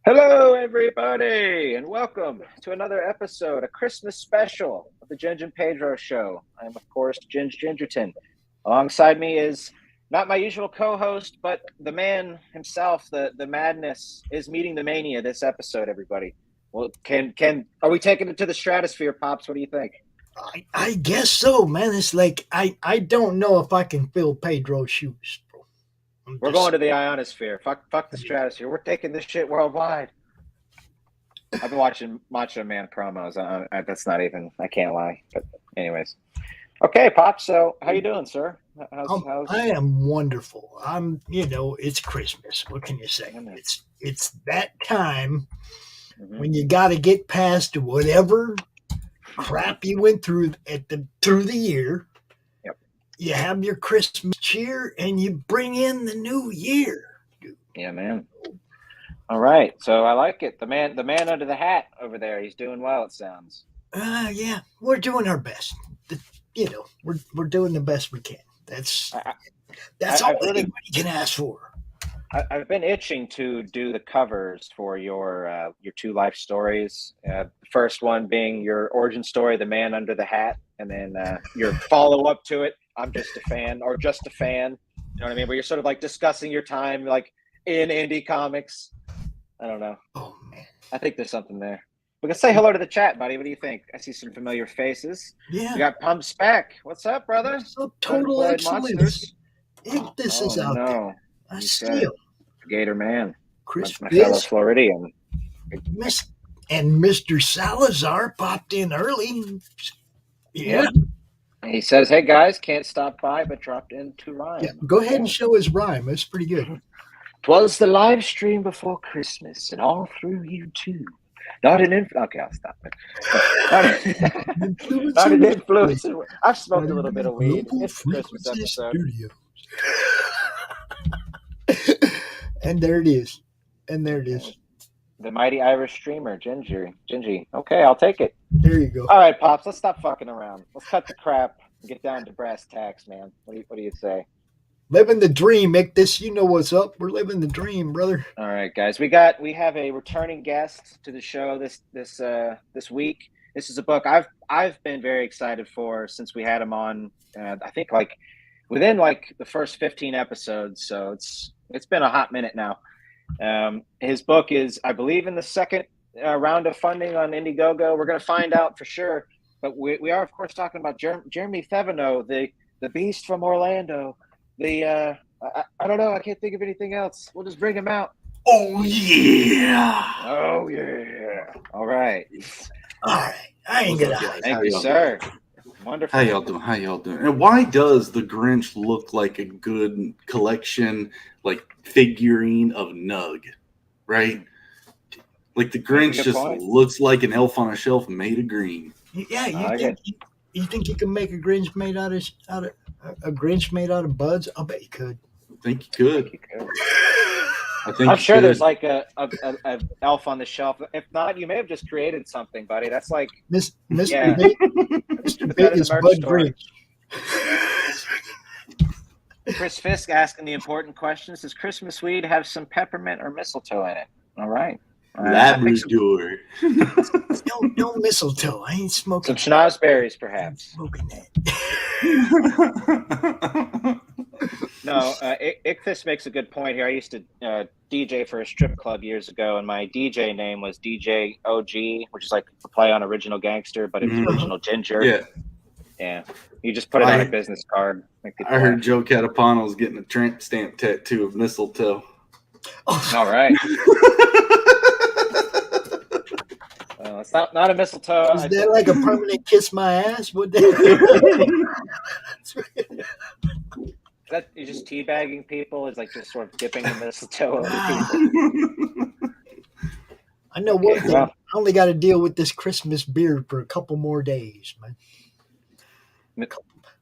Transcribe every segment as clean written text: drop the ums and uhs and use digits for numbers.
Hello, everybody, and welcome to another episode, a Christmas special of the Ginge and Pedro Show. I'm, of course, Ginge Gingerton. Alongside me is not my usual co-host, but the man himself, the madness, is meeting the mania this episode, everybody. Well, are we taking it to the stratosphere, Pops? What do you think? I guess so, man. It's like I don't know if I can fill Pedro's shoes, bro. We're going to the ionosphere. Fuck the stratosphere. We're taking this shit worldwide. I've been watching Macho Man promos. That's not even. I can't lie. But anyways, okay, Pop. So how you doing, sir? I am wonderful. It's Christmas. What can you say? It's that time when you got to get past whatever crap you went through through the year. Yep. You have your Christmas cheer and you bring in the new year. Dude. Yeah, man. All right, so I like it. The man under the hat over there. He's doing well. It sounds. Yeah, we're doing our best. We're doing the best we can. That's all anybody can ask for. I've been itching to do the covers for your two life stories. The first one being your origin story, The Man Under the Hat, and then your follow up to it, I'm Just a Fan, or Just a Fan. You know what I mean? Where you're sort of like discussing your time, like in indie comics. I don't know. Oh man, I think there's something there. We can say hello to the chat, buddy. What do you think? I see some familiar faces. Yeah. We got Pump Spec. What's up, brother? What's up, Total Excellence? This is out there. I steal. Gator Man. Chris my fellow Floridian. And Mr. Salazar popped in early. Yeah. He says, hey, guys, can't stop by, but dropped in to rhyme. Yeah, go ahead and show his rhyme. It's pretty good. 'Twas the live stream before Christmas, and all through YouTube. Not an okay, I'll stop it. Not an influencer. I've smoked a little bit of weed. It's a Christmas episode. And there it is. The mighty Irish streamer, Gingy. Okay, I'll take it. There you go. All right, Pops, let's stop fucking around. Let's cut the crap and get down to brass tacks, man. What do you say? Living the dream, Mick. You know what's up. We're living the dream, brother. All right, guys. We have a returning guest to the show this week. This is a book I've been very excited for since we had him on. I think like within like the first 15 episodes. So it's been a hot minute now. His book is, I believe, in the second round of funding on Indiegogo. We're going to find out for sure. But we are, of course, talking about Jeremy Thevenot, the Beast from Orlando. I don't know. I can't think of anything else. We'll just bring him out. Oh, yeah. Oh, yeah. All right. I ain't gonna. Thank you, sir. Wonderful. How y'all doing? And why does the Grinch look like a good collection, like figurine of Nug, right? Like the Grinch just looks like an elf on a shelf made of green. Yeah, you think you can make a Grinch made out of buds? I'll bet you could. I think you could. I'm sure there's like a elf on the shelf. If not, you may have just created something, buddy. That's like Mr. Big is Bud Grinch. Chris Fisk asking the important questions. Does Christmas weed have some peppermint or mistletoe in it? All right. Labrador. No mistletoe. I ain't smoking. Some schnozberries, perhaps. Smoking that. No, Ichthus makes a good point here. I used to DJ for a strip club years ago, and my DJ name was DJ OG, which is like a play on Original Gangster, but it's Original Ginger. Yeah. You just put it on a business card. I heard Joe Catapano's getting a tramp stamp tattoo of mistletoe. Oh. All right. It's not a mistletoe. Is that like a permanent kiss my ass? What that you're just teabagging people? Is like just sort of dipping the mistletoe over people. I know one thing. I only got to deal with this Christmas beard for a couple more days, man.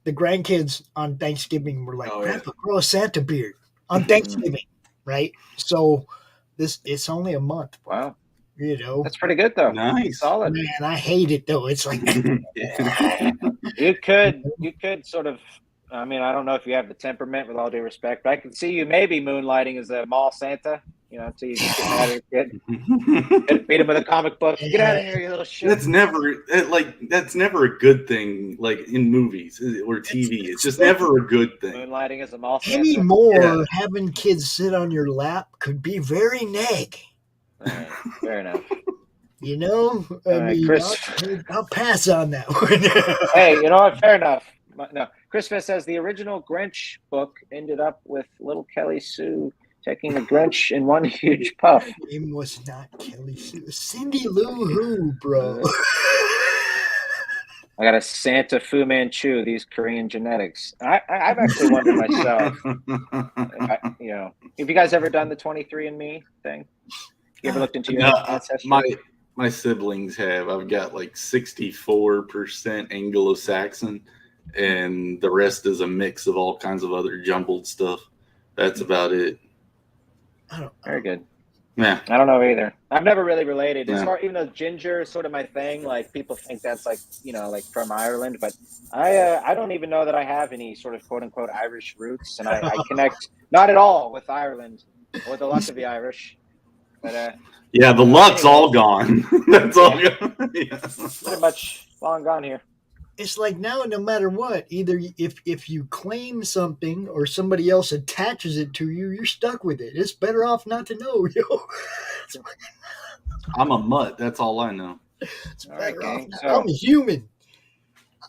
The grandkids on Thanksgiving were like, Grandpa, grow a Santa beard on Thanksgiving, right? So it's only a month. Wow. You know, that's pretty good though. Nice, solid. Man, I hate it though. It's like you could sort of. I mean, I don't know if you have the temperament, with all due respect, but I can see you maybe moonlighting as a mall Santa. until you get mad at a kid. Beat him with a comic book. Get out of here, you little shit. That's never a good thing, like in movies or TV. It's just never a good thing. Moonlighting as a mall anymore. Having kids sit on your lap could be very neg. Right, fair enough. I mean, Chris, I'll pass on that one. Hey, you know what? Fair enough. No, Christmas says the original Grinch book ended up with little Kelly Sue taking the Grinch in one huge puff. Her name was not Kelly Sue. Cindy Lou Who, bro. I got a Santa Fu Manchu, these Korean genetics. I've actually wondered myself, have you guys ever done the 23andMe thing? You ever looked into your ancestry? My siblings have. I've got like 64% Anglo-Saxon, and the rest is a mix of all kinds of other jumbled stuff. That's about it. Very good. Yeah. I don't know either. I've never really related. As far, even though ginger is sort of my thing, like people think that's like from Ireland, but I don't even know that I have any sort of quote unquote Irish roots, and I connect not at all with Ireland or the luck of the Irish. But the luck's all gone. That's all gone. Yeah. Pretty much long gone here. It's like now, no matter what, either if you claim something or somebody else attaches it to you, you're stuck with it. It's better off not to know, I'm a mutt. That's all I know. I'm a human.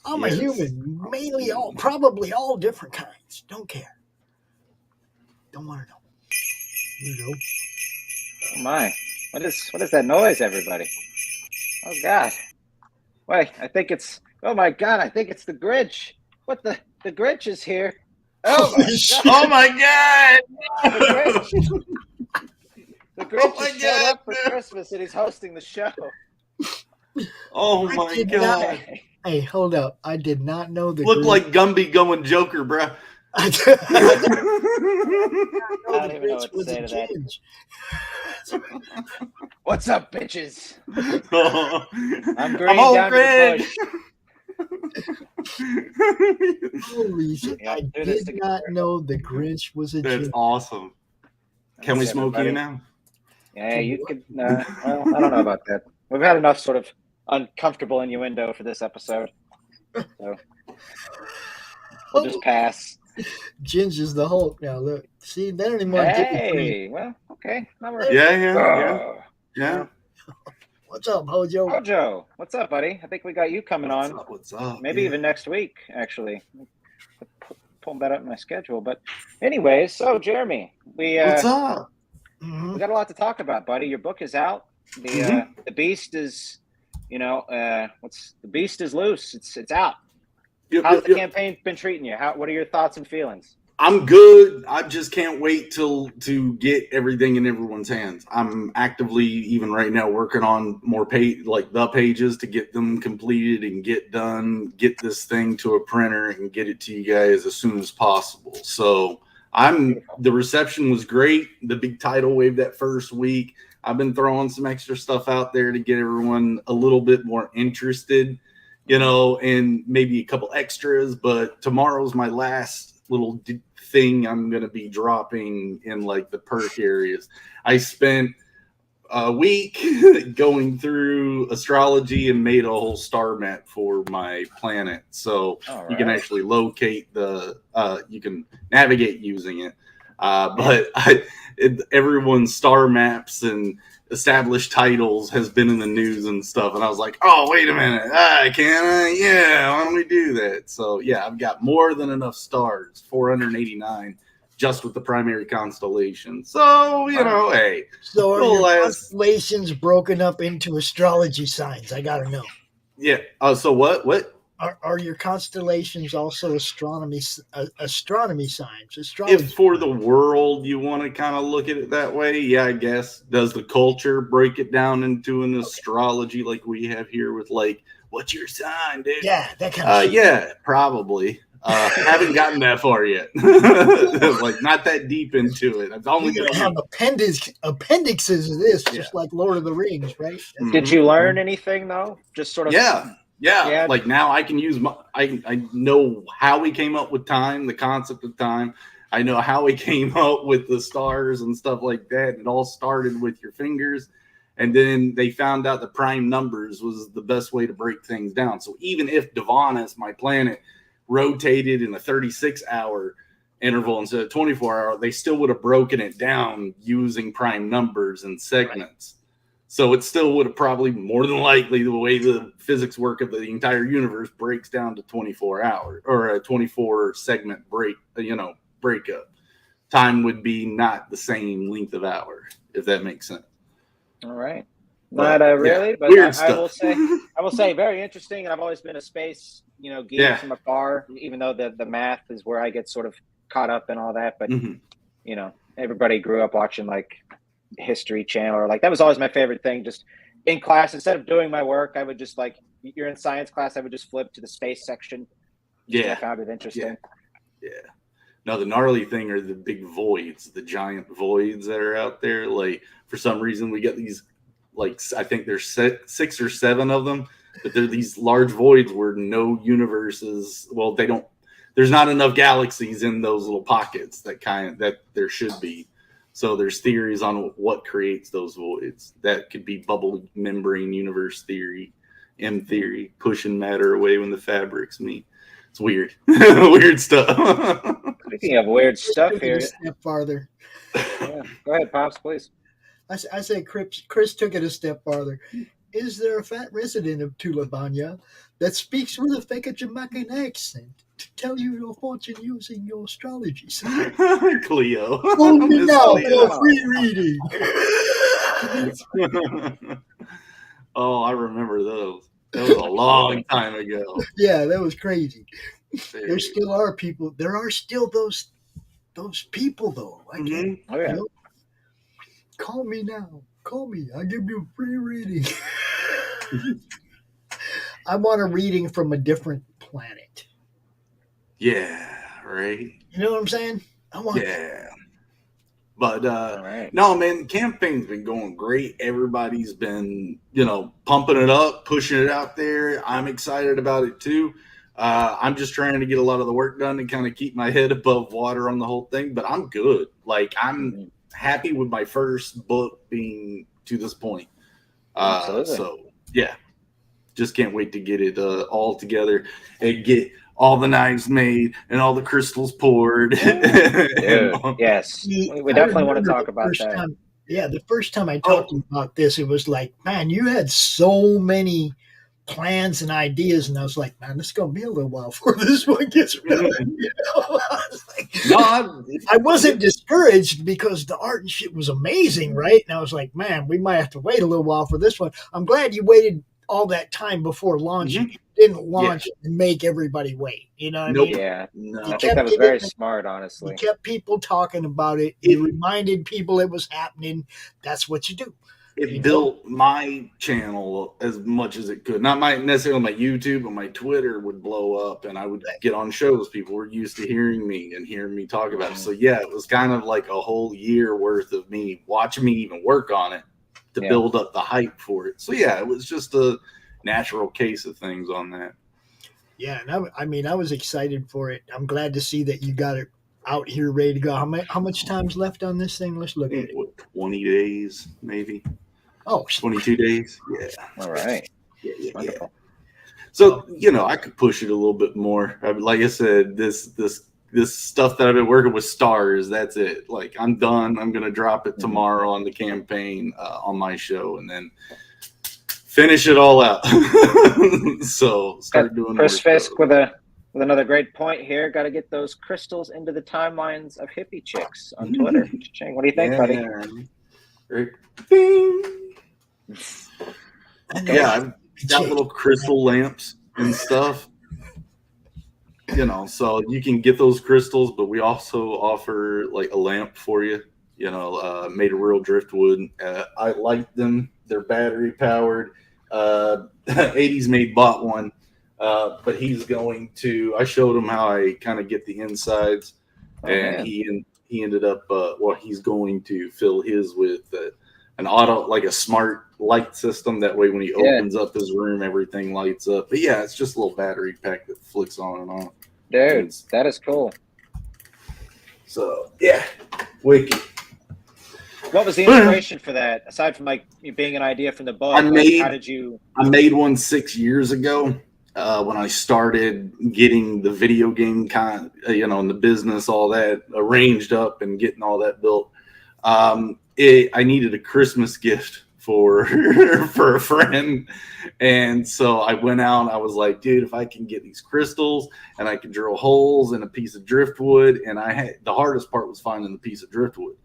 I'm a human. Mainly probably all different kinds. Don't care. Don't want to know. Oh my! What is that noise, everybody? Oh God! Wait, I think it's. Oh my God! I think it's the Grinch. What the Grinch is here? Oh my God! Oh my God! The Grinch showed up for Christmas and he's hosting the show. Oh my God! Hey, hold up! I did not know the Look like Gumby going Joker, bro. I don't even know what to say to that. What's up, bitches? I'm green down to the push. Holy shit! I did not know the Grinch was a That's Jim. Awesome. Can we smoke you now? Yeah, you could. Well, I don't know about that. We've had enough sort of uncomfortable innuendo for this episode, so we'll just pass. Ginger's the Hulk now. Look, see, they don't even want to give me. Well, okay. Yeah. What's up, Hojo? Hojo, what's up, buddy? I think we got you coming on. What's up? Maybe even next week, actually. Pulling that up in my schedule. But anyways, so Jeremy, what's up? We got a lot to talk about, buddy. Your book is out. The beast is, the beast is loose. It's out. How's the campaign been treating you? What are your thoughts and feelings? I'm good. I just can't wait to get everything in everyone's hands. I'm actively, even right now, working on more the pages to get them completed and get this thing to a printer and get it to you guys as soon as possible. So the reception was great. The big tidal wave that first week. I've been throwing some extra stuff out there to get everyone a little bit more interested, and maybe a couple extras. But tomorrow's my last little thing I'm going to be dropping in like the perk areas. I spent a week going through astrology and made a whole star map for my planet. So you can actually locate you can navigate using it. But everyone's star maps and established titles has been in the news and stuff. And I was like, oh, wait a minute. Can I? Yeah, why don't we do that? So, yeah, I've got more than enough stars, 489, just with the primary constellation. So, hey. So are your constellations broken up into astrology signs? I got to know. Yeah. So what? What? Are your constellations also astronomy signs? If for the world you want to kind of look at it that way, yeah, I guess. Does the culture break it down into an astrology like we have here with like, what's your sign, dude? Yeah, that kind of shit. Yeah, probably. Haven't gotten that far yet. Like not that deep into it. I've only gonna have appendixes of this, just like Lord of the Rings, right? Did you learn anything though? Just sort of Yeah, like now I can use I know how we came up with time, the concept of time. I know how he came up with the stars and stuff like that. It all started with your fingers. And then they found out the prime numbers was the best way to break things down. So even if Thevenot, my planet, rotated in a 36-hour interval instead of 24-hour, they still would have broken it down using prime numbers and segments. Right. So it still would have probably, more than likely, the way the physics work of the entire universe breaks down to 24 hours or a 24 segment breakup. Time would be not the same length of hour, if that makes sense. All right. Not really, yeah, but I will say very interesting. And I've always been a space, geek from afar, even though the math is where I get sort of caught up in all that. But, everybody grew up watching like History Channel or like that was always my favorite thing. Just in class, instead of doing my work, I would just you're in science class, I would just flip to the space section. Yeah. I found it interesting. Yeah. Now, the gnarly thing are the big voids, the giant voids that are out there. Like, for some reason, we get these, like, I think there's 6 or 7 of them, but they're these large voids where no universes, well, there's not enough galaxies in those little pockets that there should be. So there's theories on what creates those voids. That could be bubble membrane universe theory, M theory, pushing matter away when the fabrics meet. It's weird. Weird stuff. Speaking of weird stuff here. A step farther. Yeah. Go ahead, Pops, please. I say Chris took it a step farther. Is there a fat resident of Tulabanya that speaks with a fake Jamaican accent to tell you your fortune using your astrology sign? Cleo. Only now for free reading. Oh, I remember those. That was a long time ago. Yeah, that was crazy. There still are people. There are still those people, though. Oh, yeah. Call me now. Call me. I'll give you a free reading. I want a reading from a different planet. Yeah, right. You know what I'm saying? I want that. But no, man, the campaign's been going great. Everybody's been, pumping it up, pushing it out there. I'm excited about it too. I'm just trying to get a lot of the work done and kind of keep my head above water on the whole thing. But I'm good. Like, I'm happy with my first book being to this point. So yeah, just can't wait to get it all together and get all the knives made and all the crystals poured. Yes, we definitely want to talk about that. The first time I talked about this, it was like, man, you had so many plans and ideas, and I was like, man, it's going to be a little while before this one gets done. I wasn't discouraged because the art and shit was amazing, right? And I was like, man, we might have to wait a little while for this one. I'm glad you waited all that time before launching. You didn't launch and make everybody wait. You know what I mean? Yeah. No, I think that was very smart, honestly. You kept people talking about it. You reminded people it was happening. That's what you do. It built my channel as much as it could. Not necessarily my YouTube, but my Twitter would blow up, and I would get on shows. People were used to hearing me talk about it. So, yeah, it was kind of like a whole year worth of me watching me even work on it to build up the hype for it. So, yeah, it was just a natural case of things on that. Yeah, and I was excited for it. I'm glad to see that you got it out here ready to go. How much time's left on this thing? Let's look at it. 20 days, maybe. Oh, 22 days. Yeah. All right. Yeah. So, I could push it a little bit more. Like I said, this stuff that I've been working with stars, that's it. Like, I'm done. I'm going to drop it tomorrow on the campaign on my show and then finish it all out. So, start doing Chris Fisk with another great point here. Got to get those crystals into the timelines of hippie chicks on Twitter. What do you think, buddy? Right. Yeah, I've got little crystal lamps and stuff. So you can get those crystals, but we also offer like a lamp for you. Made of real driftwood. I like them. They're battery powered. 80s made bought one, but he's going to. I showed him how I kind of get the insides, and he ended up. He's going to fill his with an auto, like a smart light system. That way, when he opens up his room, everything lights up. But yeah, it's just a little battery pack that flicks on and off. Dude, that is cool. So yeah, wicked. What was the inspiration for that? Aside from like being an idea from the book, how did you? I made one 6 years ago when I started getting the video game and the business, all that arranged up and getting all that built. I needed a Christmas gift for for a friend, and so I went out. I was like, dude, if I can get these crystals and I can drill holes in a piece of driftwood, and the hardest part was finding the piece of driftwood.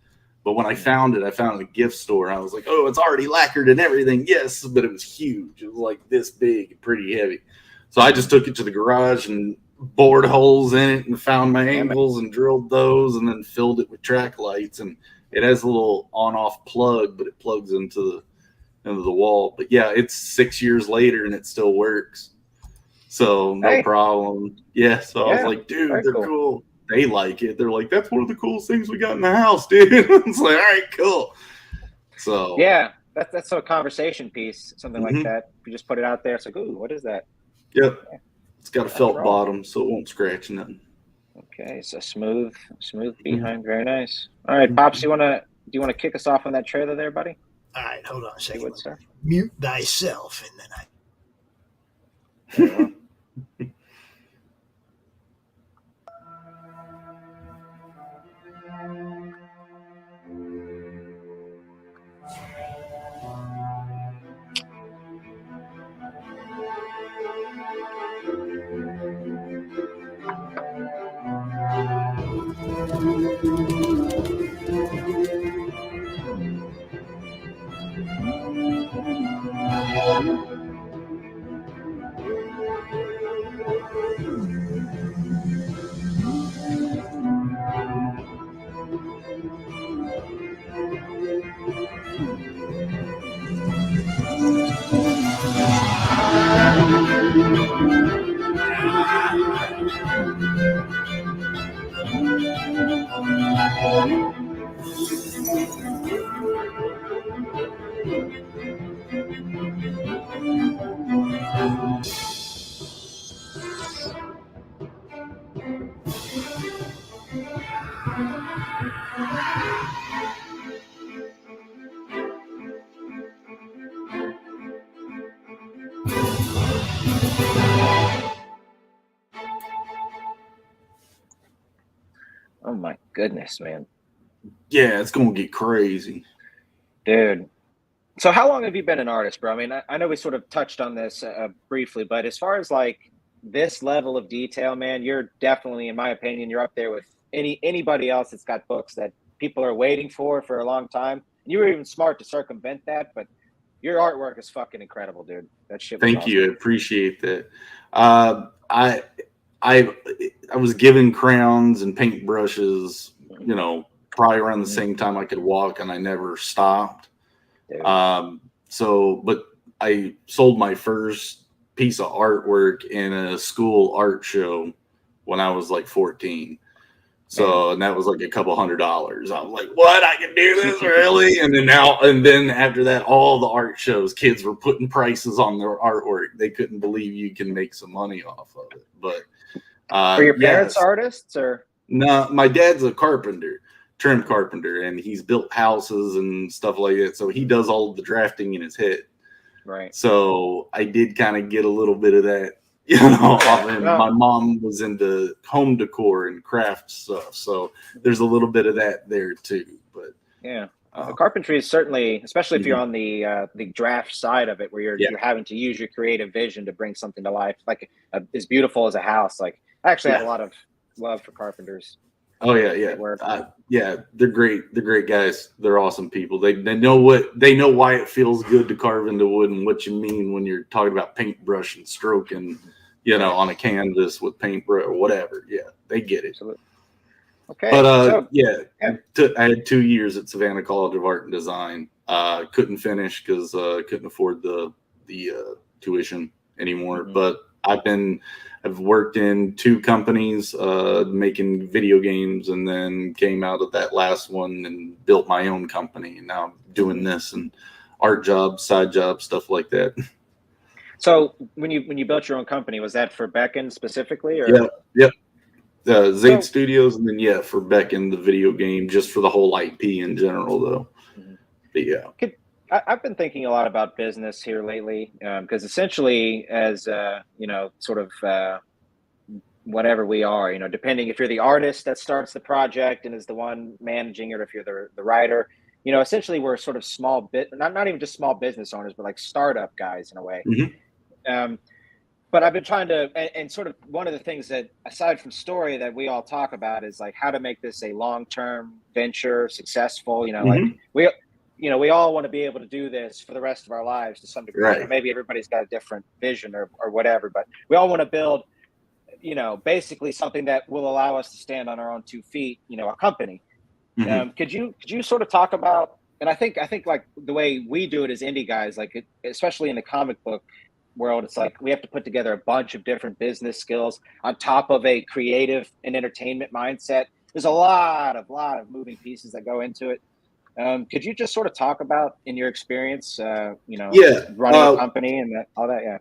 But when I found it at a gift store. I was like, oh, it's already lacquered and everything. Yes, but it was huge. It was like this big and pretty heavy. So I just took it to the garage and bored holes in it and found my angles and drilled those and then filled it with track lights. And it has a little on-off plug, but it plugs into the wall. But yeah, it's 6 years later and it still works. So no problem. Yeah, so I was like, dude, they're cool. They like it. They're like, that's one of the coolest things we got in the house, dude. It's like, all right, cool. So yeah, that's a conversation piece, something like that. If you just put it out there, it's like, ooh, what is that? Yep. Yeah. It's got a felt bottom, so it won't scratch nothing. Okay, so smooth behind, very nice. All right, Pops, do you want to kick us off on that trailer there, buddy? All right, hold on a second. Mute thyself, and then I. Oh my goodness, man. Yeah, it's gonna get crazy, dude. So how long have you been an artist, bro? I mean, I know we sort of touched on this briefly, but as far as like this level of detail, man, you're definitely, in my opinion, you're up there with anybody else that's got books that people are waiting for a long time. You were even smart to circumvent that, but your artwork is fucking incredible, dude. That shit. Thank you. I appreciate that. I was given crayons and paint brushes, probably around the same time I could walk, and I never stopped. But I sold my first piece of artwork in a school art show when I was like 14. So, and that was like a couple $100. I was like, what? I can do this, really? And then after that, all the art shows, kids were putting prices on their artwork. They couldn't believe you can make some money off of it. But were your parents artists, or? No, my dad's a carpenter, trim carpenter, and he's built houses and stuff like that. So he does all of the drafting in his head. Right. So I did kind of get a little bit of that. And my mom was into home decor and craft stuff, so there's a little bit of that there too. But yeah, carpentry is certainly, especially if you're on the draft side of it, where you're having to use your creative vision to bring something to life, like as beautiful as a house. Like I actually have a lot of love for carpenters. Oh yeah. They're great. They're great guys. They're awesome people. They know why it feels good to carve into wood and what you mean when you're talking about paintbrush and stroking, on a canvas with paintbrush or whatever. Yeah, they get it. Absolutely. Okay. But I had 2 years at Savannah College of Art and Design. Couldn't finish because couldn't afford the tuition anymore. Mm-hmm. But I've worked in 2 companies making video games, and then came out of that last one and built my own company. And now I'm doing this and art jobs, side jobs, stuff like that. So when you built your own company, was that for Beckon specifically? Or? Yep. Zade Studios, and then for Beck in the video game, just for the whole IP in general, though. But yeah, I've been thinking a lot about business here lately, because essentially, as sort of whatever we are, depending if you're the artist that starts the project and is the one managing it, or if you're the writer, essentially we're sort of not even just small business owners, but like startup guys in a way. But I've been trying to, and sort of one of the things that, aside from story, that we all talk about is like how to make this a long-term venture, successful. Like we all want to be able to do this for the rest of our lives to some degree. Right. Maybe everybody's got a different vision or whatever, but we all want to build, basically something that will allow us to stand on our own 2 feet. A company. Could you sort of talk about? And I think like the way we do it as indie guys, like especially in the comic book world, it's like we have to put together a bunch of different business skills on top of a creative and entertainment mindset. There's a lot of moving pieces that go into it. Could you just sort of talk about, in your experience, running a company and all that? Yeah.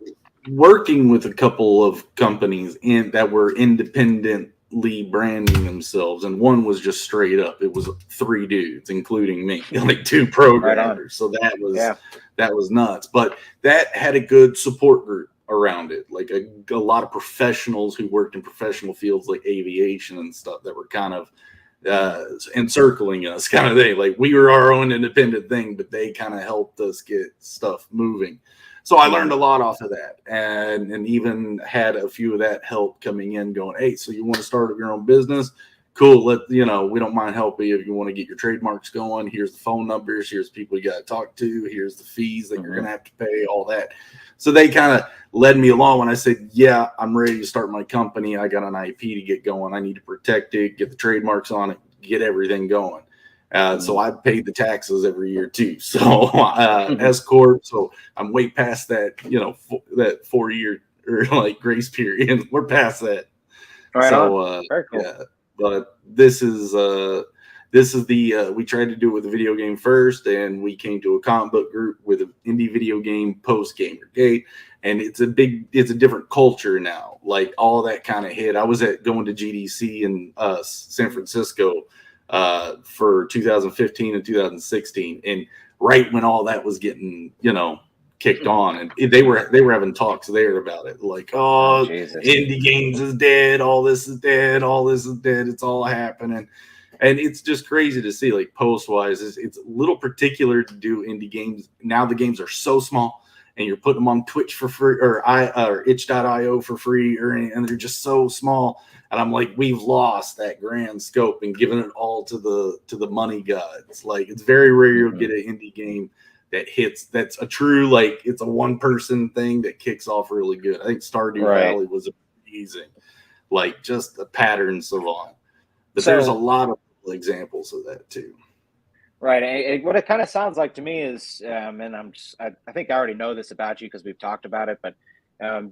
Working with a couple of companies that were independently branding themselves, and one was just straight up. It was 3 dudes, including me, like 2 programmers. So that was nuts. But that had a good support group around it, like a lot of professionals who worked in professional fields like aviation and stuff that were kind of encircling us, kind of thing. Like we were our own independent thing, but they kind of helped us get stuff moving. So I learned a lot off of that, and even had a few of that help coming in, going, hey, so you want to start up your own business? Cool. We don't mind helping you if you want to get your trademarks going. Here's the phone numbers. Here's the people you got to talk to. Here's the fees that you're going to have to pay, all that. So they kind of led me along when I said, yeah, I'm ready to start my company. I got an IP to get going. I need to protect it, get the trademarks on it, get everything going. So I paid the taxes every year too. So S corp. So I'm way past that, that 4-year or like grace period. We're past that. Right. So Very cool. yeah, but this is the we tried to do it with a video game first, and we came to a comic book group with an indie video game post Gamergate, and it's a different culture now. Like all that kind of hit. I was going to GDC in San Francisco for 2015 and 2016, and right when all that was getting kicked on, and they were having talks there about it, like, indie games is dead, all this is dead, it's all happening. And it's just crazy to see, like, post wise, it's a little particular to do indie games now. The games are so small, and you're putting them on Twitch for free, or itch.io for free, and they're just so small. And I'm like, we've lost that grand scope and given it all to the money gods. Like, it's very rare you'll get an indie game that hits. That's a true, like, it's a 1-person thing that kicks off really good. I think Stardew Valley was amazing, like just the pattern savant. But there's a lot of examples of that too. Right. What it kind of sounds like to me is, and I think I already know this about you because we've talked about it, but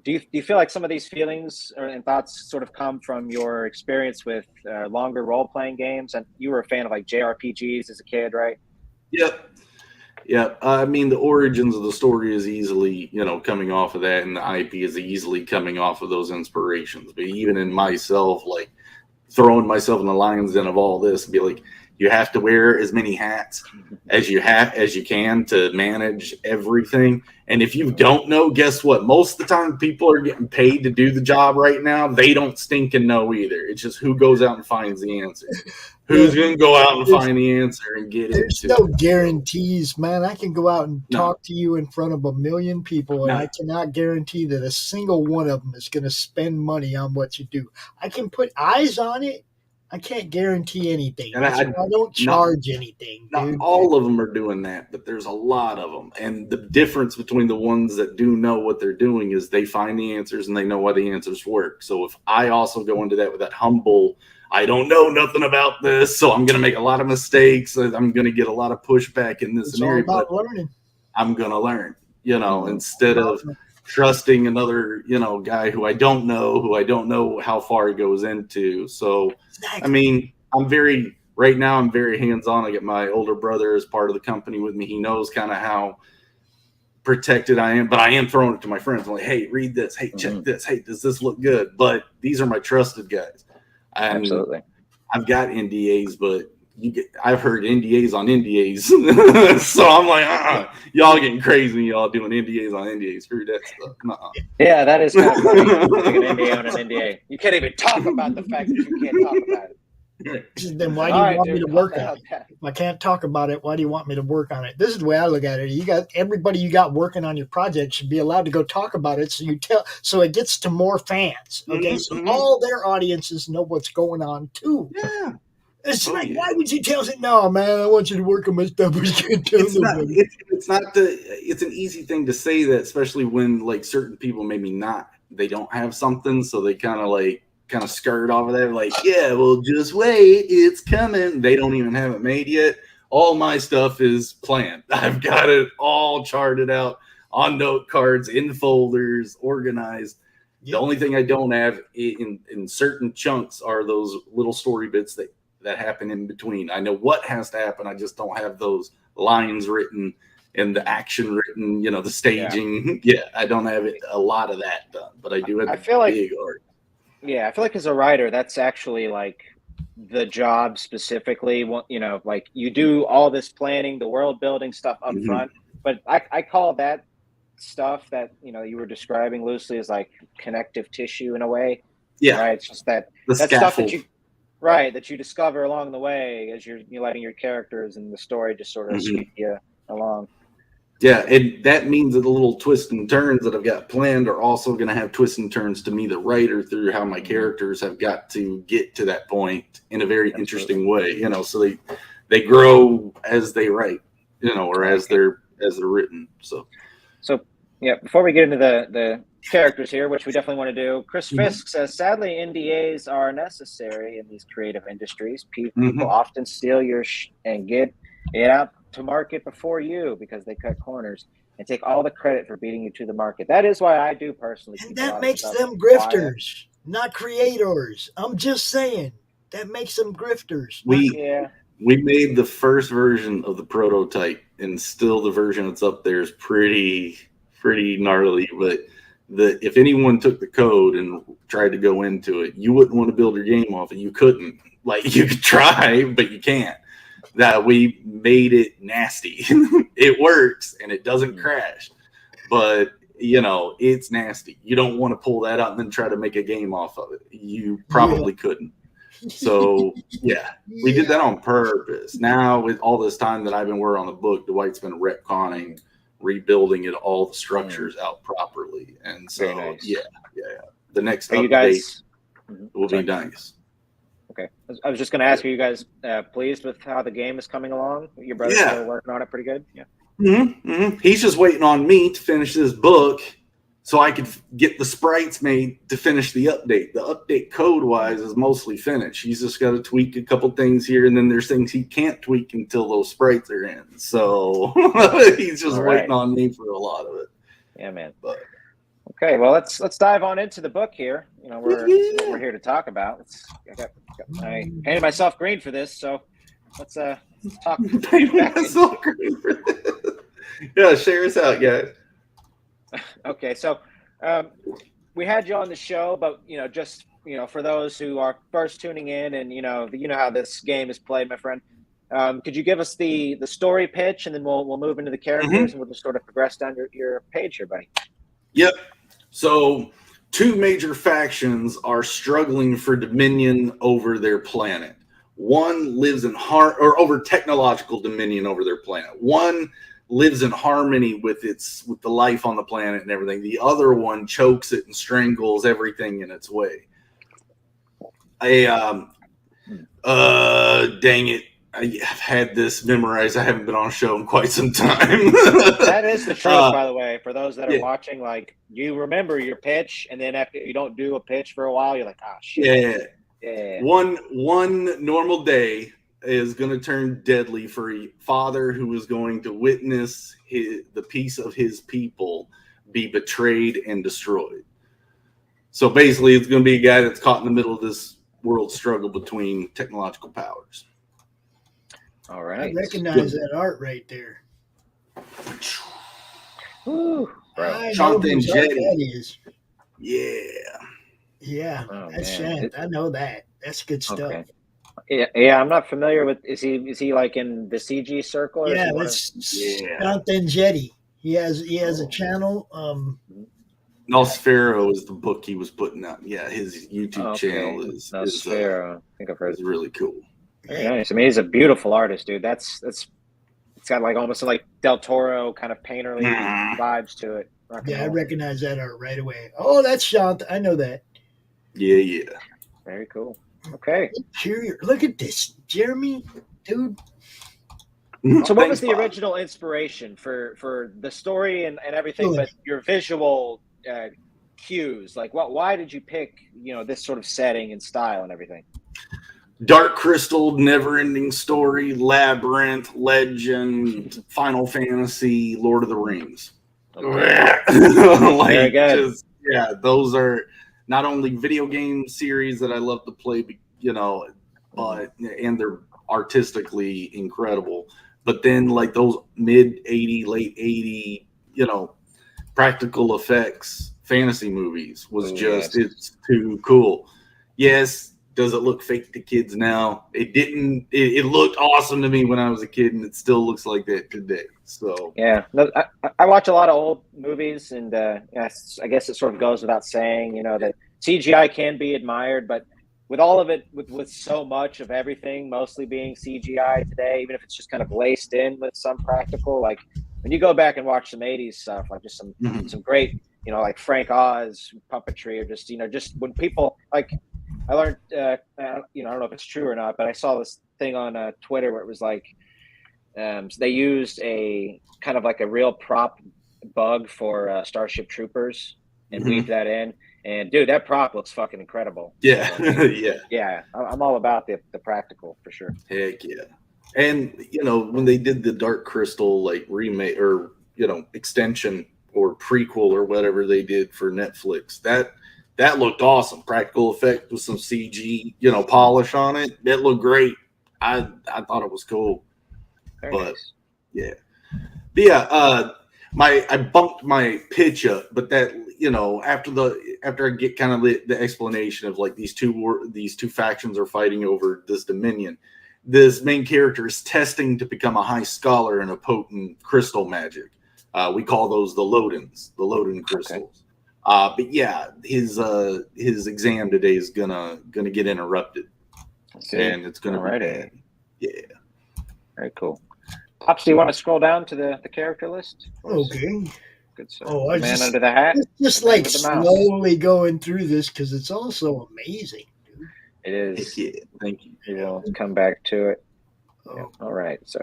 do you feel like some of these feelings and thoughts sort of come from your experience with longer role-playing games? And you were a fan of like JRPGs as a kid, right? Yep. Yeah. I mean, the origins of the story is easily, coming off of that, and the IP is easily coming off of those inspirations. But even in myself, like, throwing myself in the lion's den of all this and be like, you have to wear as many hats as you can to manage everything. And if you don't know, guess what? Most of the time people are getting paid to do the job right now. They don't stinking know either. It's just who goes out and finds the answer. Who's going to go out and find the answer and get it? There's no guarantees, man. I can go out and talk to you in front of 1 million people, and I cannot guarantee that a single one of them is going to spend money on what you do. I can put eyes on it. I can't guarantee anything. And I don't charge anything. Not all of them are doing that, but there's a lot of them. And the difference between the ones that do know what they're doing is they find the answers and they know why the answers work. So if I also go into that with that humble, I don't know nothing about this, so I'm going to make a lot of mistakes. I'm going to get a lot of pushback in this scenario. It's all about learning. I'm going to learn, instead of trusting another, guy who I don't know how far he goes into. So, exactly. I mean, I'm very hands-on. I get my older brother as part of the company with me. He knows kind of how protected I am, but I am throwing it to my friends. I'm like, hey, read this. Hey, check this. Hey, does this look good? But these are my trusted guys. And Absolutely. I've got NDAs, but I've heard NDAs on NDAs. So I'm like, y'all getting crazy, y'all doing NDAs on NDAs. Screw that stuff. Yeah, that is kind of funny. Like an NDA on an NDA. You can't even talk about the fact that you can't talk about it. Then why do you want me to work on it? If I can't talk about it, why do you want me to work on it? This is the way I look at it. You got everybody you got working on your project should be allowed to go talk about it, so it gets to more fans. Okay, so all their audiences know what's going on too. Yeah. It's why would you tell us? No, man, I want you to work on my stuff, but you can't tell nobody. It's an easy thing to say that, especially when like certain people maybe they don't have something, so they kind of skirt off of there, like, yeah, well, just wait, it's coming. They don't even have it made yet. All my stuff is planned. I've got it all charted out on note cards, in folders, organized. Yep. The only thing I don't have in certain chunks are those little story bits that happen in between. I know what has to happen. I just don't have those lines written and the action written, the staging. Yeah, I don't have a lot of that done, but I do have big art. Yeah, I feel like as a writer, that's actually like the job specifically. Like you do all this planning, the world building stuff up front, but I call that stuff that you were describing loosely as like connective tissue in a way. Yeah, right. It's just that stuff that you discover along the way as you're letting your characters and the story just sort of sweep you along. Yeah, and that means that the little twists and turns that I've got planned are also going to have twists and turns to me, the writer, through how my characters have got to get to that point in a very interesting way. So they grow as they write, or as they're written. So yeah. Before we get into the characters here, which we definitely want to do, Chris Fisk says, sadly, NDAs are necessary in these creative industries. People often steal your and get it out to market before you because they cut corners and take all the credit for beating you to the market. That is why I do personally. And that makes them grifters, not creators. I'm just saying that makes them grifters. We made the first version of the prototype, and still the version that's up there is pretty gnarly. But if anyone took the code and tried to go into it, you wouldn't want to build your game off it. You couldn't. Like, you could try, but you can't. That we made it nasty. It works and it doesn't crash, but it's nasty. You don't want to pull that out and then try to make a game off of it. You probably couldn't. So we did that on purpose. Now, with all this time that I've been working on the book, Dwight's been retconning, rebuilding it, all the structures out properly. And so nice. The next update will be nice. Okay. I was just going to ask, are you guys pleased with how the game is coming along? Your brother's still working on it pretty good? Yeah. He's just waiting on me to finish this book so I could get the sprites made to finish the update. The update code-wise is mostly finished. He's just got to tweak a couple things here, and then there's things he can't tweak until those sprites are in. So he's just waiting on me for a lot of it. Yeah, man. But okay, well, let's dive on into the book here. What we're here to talk about. I painted myself green for this, so let's talk. Painted myself green for this. Yeah, share us out, guys. Okay, so we had you on the show, but just for those who are first tuning in, and you know how this game is played, my friend. Could you give us the story pitch, and then we'll move into the characters, and we'll just sort of progress down your page here, buddy. Yep. So, two major factions are struggling for dominion over their planet. One lives in over technological dominion over their planet. One lives in harmony with the life on the planet and everything. The other one chokes it and strangles everything in its way. Dang it. I've had this memorized. I haven't been on a show in quite some time. That is the truth, by the way. For those that are watching, like, you remember your pitch, and then after you don't do a pitch for a while, you're like, oh, shit. Yeah. One normal day is going to turn deadly for a father who is going to witness the peace of his people be betrayed and destroyed. So basically, it's going to be a guy that's caught in the middle of this world struggle between technological powers. All right. I recognize that art right there. Ooh, I know whose art that is. Yeah. Yeah, that's Shant. I know that. That's good stuff. Okay. Yeah, I'm not familiar with. Is he like in the CG circle? Or Yeah, is that's Jonathan Jetty. He has a channel. Nosfero is the book he was putting out. Yeah, his YouTube channel is Nosfero. I think I've heard. Is really cool. Very nice. I mean, he's a beautiful artist, dude. It's got like almost like Del Toro kind of painterly vibes to it. Yeah, I recognize that art right away. Oh, that's Jonathan. I know that. Yeah. Very cool. Okay. Look at this, Jeremy, dude. So what was the original inspiration for the story and everything, but your visual cues? Like why did you pick, this sort of setting and style and everything? Dark Crystal, Never-Ending Story, Labyrinth, Legend, Final Fantasy, Lord of the Rings. Okay. Very good. Those are not only video game series that I love to play, but and they're artistically incredible. But then like those mid 80, late 80, practical effects fantasy movies was it's too cool. Yes. Does it look fake to kids now? It didn't. It looked awesome to me when I was a kid, and it still looks like that today. So yeah, I watch a lot of old movies, and I guess it sort of goes without saying, that CGI can be admired, but with all of it, with so much of everything mostly being CGI today, even if it's just kind of laced in with some practical, like when you go back and watch some '80s stuff, like just some great, like Frank Oz puppetry, or just when people like. I learned, I don't know if it's true or not, but I saw this thing on Twitter where it was like, so they used a kind of like a real prop bug for Starship Troopers and weaved that in. And dude, that prop looks fucking incredible. Yeah. So, yeah. I'm all about the practical for sure. Heck yeah. And, when they did the Dark Crystal, like remake or, extension or prequel or whatever they did for Netflix, that looked awesome. Practical effect with some CG, polish on it. That looked great. I thought it was cool. Very nice. Yeah. But yeah, I bumped my pitch up, but that, after I get kind of the explanation of like these two factions are fighting over this dominion, this main character is testing to become a high scholar in a potent crystal magic. We call those the Loden crystals. Okay. But yeah, his exam today is gonna get interrupted, and it's gonna be bad. Yeah, very cool. Pops, do you want to scroll down to the character list? Okay. Good stuff. Man under the hat. Just like slowly going through this because it's all so amazing, dude. It is. Yeah, thank you. We'll come back to it. Yeah. All right. So,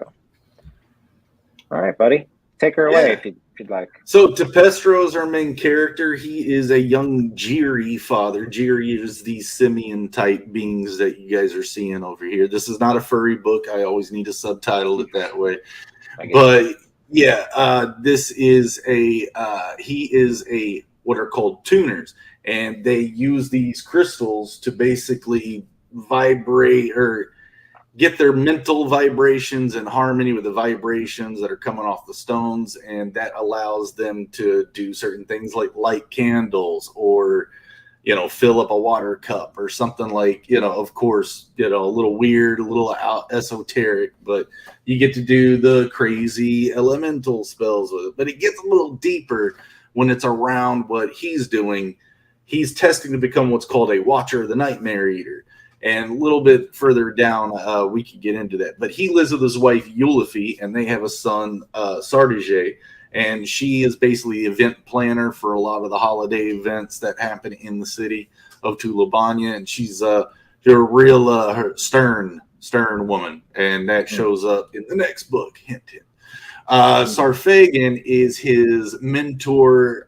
all right, buddy, take her away if you'd like. So Pedro is our main character. He is a young Jiri father. Jiri is these simian type beings that you guys are seeing over here. This is not a furry book. I always need to subtitle it that way. But yeah, this is he is what are called tuners, and they use these crystals to basically vibrate or get their mental vibrations in harmony with the vibrations that are coming off the stones, and that allows them to do certain things like light candles or fill up a water cup or something like, of course, a little weird, a little esoteric, but you get to do the crazy elemental spells with it. But it gets a little deeper when it's around what he's doing. He's testing to become what's called a Watcher of the Nightmare Eater. And a little bit further down, we could get into that. But he lives with his wife, Eulafi, and they have a son, Sardige. And she is basically the event planner for a lot of the holiday events that happen in the city of Tulabanya. And she's a real stern woman. And that shows up in the next book. Hint, hint. Sarfagan is his mentor,